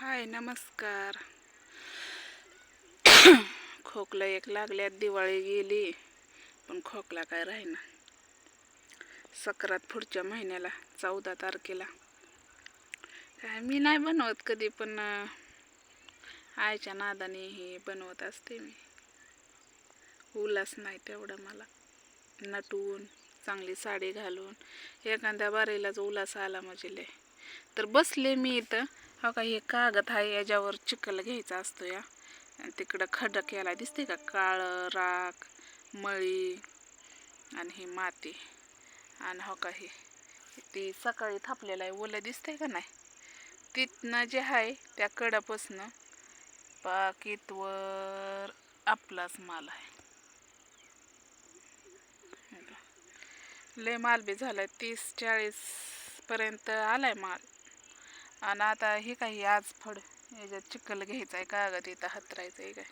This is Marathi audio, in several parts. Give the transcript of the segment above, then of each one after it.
हाय नमस्कार. खोकला एक लागल्यात. दिवाळी गेली पण खोकला काय राहीना. सक्रात पुढच्या महिन्याला 14 तारखेला. काय मी नाही बनवत कधी, पण आईच्या नादाने हे बनवत असते मी. उलास नाही तेवढं मला. नटून चांगली साडी घालून एखाद्या बारीलाच उलास आला म्हणजे लय. तर बसले मी इथं. हो का, हे कागद आहे, याच्यावर चिखल घ्यायचा असतो या. आणि तिकडं खड्डा केला दिसते का, काळं राख मळी आणि ही माती. आणि हो का, हे ती सकाळी थापलेलं आहे ओलं दिसतंय का नाही, तिथनं जे आहे त्या कडापासनं पाकीतवर आपलाच माल आहे. लय माल बी झालाय, 30-40 पर्यंत आलाय माल. आणि आता हे काही आज फड याच्यात चिखल घ्यायचा आहे, कागद इथं हातरायचं आहे काय,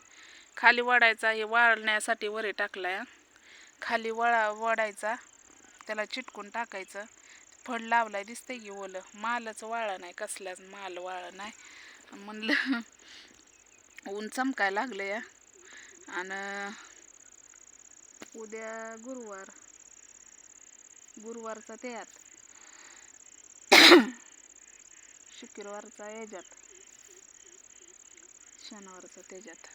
खाली वडायचा. हे वाळण्यासाठी वरे टाकलाय, खाली वडायचा, त्याला चिटकून टाकायचं. फड लावलाय दिसतंय की ओलं. मालच वाळा नाही, कसलाच माल वाळा नाही. म्हणलं ऊन चमकायला लागलं या. आणि उद्या गुरुवारचा त्यात, शुक्रवारचा याच्यात, शनिवारचा त्याच्यात,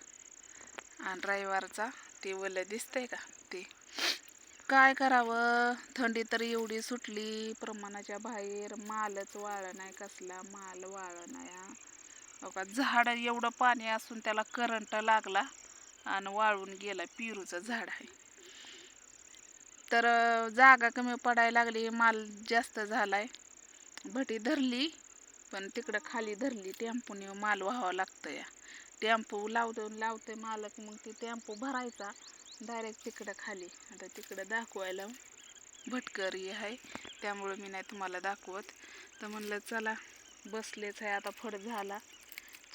आणि रविवारचा ते ओलं दिसतंय का ते. काय करावं, थंडी तर एवढी सुटली प्रमाणाच्या बाहेर. मालच वाळा नाही, कसला माल वाळा नाही. बघा, झाड एवढं पाणी असून त्याला करंट लागला आणि वाळून गेला. पेरूचं झाड आहे तर जागा कमी पडायला लागली, माल जास्त झालाय. भटी धरली पण तिकडं खाली धरली, टेम्पोने माल व्हावं लागतं या. टेम्पो लावते मालक, मग ती टेम्पो भरायचा डायरेक्ट तिकडं खाली. आता तिकडं दाखवायला भटकरी आहे, त्यामुळं मी नाही तुम्हाला दाखवत. तर म्हणलं चला बसलेच आहे, आता फड झाला.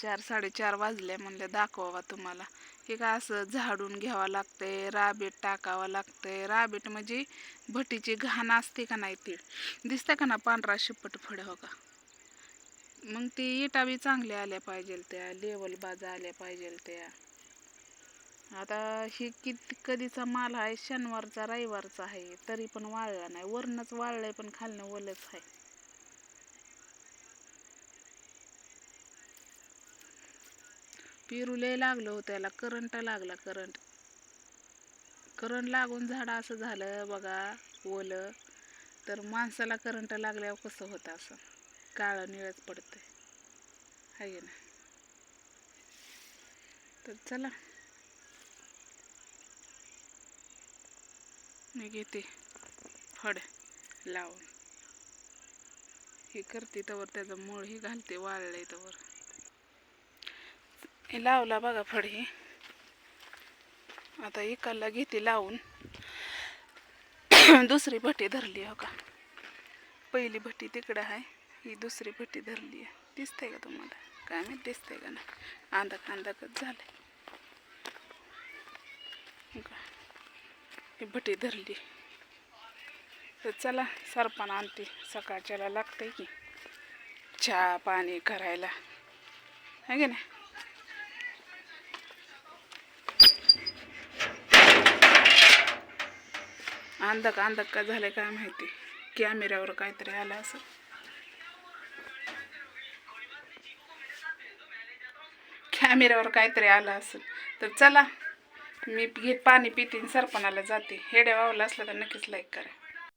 4-4:30 वाजले, म्हणलं दाखवावा तुम्हाला. हे काय असं झाडून घ्यावं लागतंय, राबीट टाकावं लागतंय. राबीट म्हणजे भटीची घाण असते का नाही, ती दिसतं का ना पांढरा शिपट फड. हो का, मग ती इटा बी चांगल्या आल्या पाहिजे, त्या लेवल बाजा आल्या पाहिजे त्या. आता ही कधीचा माल आहे, शनिवारचा रविवारचा आहे, तरी पण वाळला नाही. वरणच वाळलंय पण खालनं ओलच आहे. पेरू लय लागलं होतं त्याला, करंट लागला. करंट लागून झाड असं झालं बघा ओलं. तर माणसाला करंट लागल्यावर कसं होतं, असं काळं निळच पडतंय, आहे ना. तर चला मी घेते फड लावून. हे करते तवर त्याचं मूळ ही घालते, वाळलंय तवर. हे लावला बघा फड. हे आता एकाला घेते लावून. दुसरी भटी धरली. हो का, पहिली भटी तिकडं आहे, ही दुसरी भटी धरली आहे. दिसतंय का तुम्हाला, काय माहित दिसतंय का नाही, अंदाकच झालंय. ही भटी धरली. तर चला सरपण आणते, सकाळच्याला लागतंय की चहा पाणी करायला, है की नाही. अंधक का झालंय काय माहिती, कॅमेऱ्यावर काहीतरी आलं असं. कॅमेऱ्यावर काहीतरी आलं असेल. तर चला मी पाणी पिते, सरपणाला जाते. हेड्या वावला असला तर नक्कीच लाईक करा.